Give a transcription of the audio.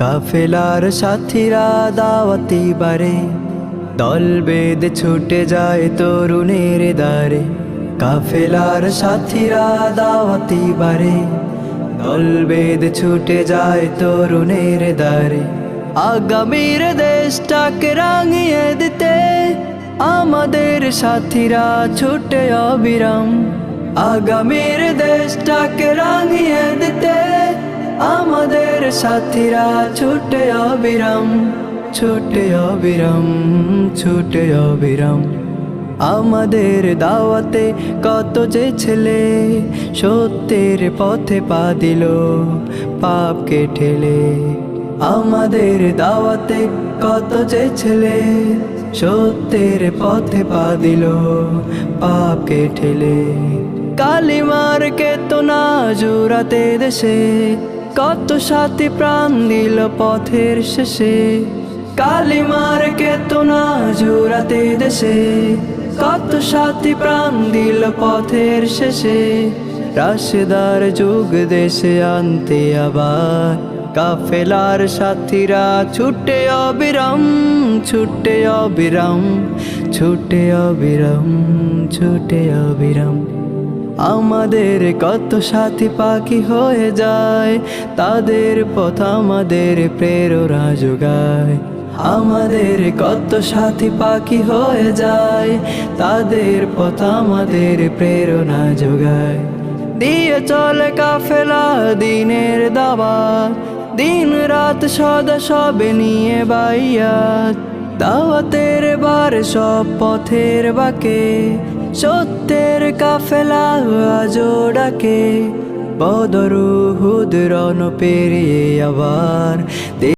কাফেলার সাথীরা দাওয়াতি বারে, দল বেঁধে ছুটে যায় তরুণের দ্বারে। কাফেলার সাথীরা দাওয়াতি বারে, দল বেঁধে ছুটে যায় তরুণের দ্বারে। আগামীর দেশটাকে রাঙিয়ে দিতে আমাদের সাথীরা ছুটে অবিরাম। আগামীর দেশটাকে রাঙিয়ে দিতে আমাদের সাথীরা ছুটে অবিরাম, ছুটে অবিরাম, ছুটে অবিরাম। আমাদের দাওয়াতে কত যে ছেলে সত্যের পথে পা দিল পাপকে ঠেলে। আমাদের দাওয়াতে কত যে ছেলে সত্যের পথে পা দিল পাপকে ঠেলে। কালিমার কেতনা জুড়াতে দেশে কত সাথী প্রাণ দিল পথের শেষে। কালিমার কেতনা জুড়াতে দেশে কত সাথী প্রাণ দিল পথের শেষে। রাশেদার যুগ দেশে আনতে আবার কাফেলার সাথীরা ছুটে অবিরাম, ছুটে অবিরাম, ছুটে অবিরাম, ছুটে অবিরাম। আমাদের কত সাথী পাখি হয়ে যায়, তাদের পথ আমাদের প্রেরণা যোগায়। আমাদের কত সাথী পাখি হয়ে যায়, তাদের পথ আমাদের প্রেরণা যোগায়। দিয়ে চলে কাফেলা দিনের দাওয়াত, দিন রাত সদা সবে নিয়ে বাইয়াত। দাওয়াতের বার সব পথের বাঁকে সত্যের কাফেলা আজো ডাকে। বদর উহুদ রণ পেরিয়ে আবার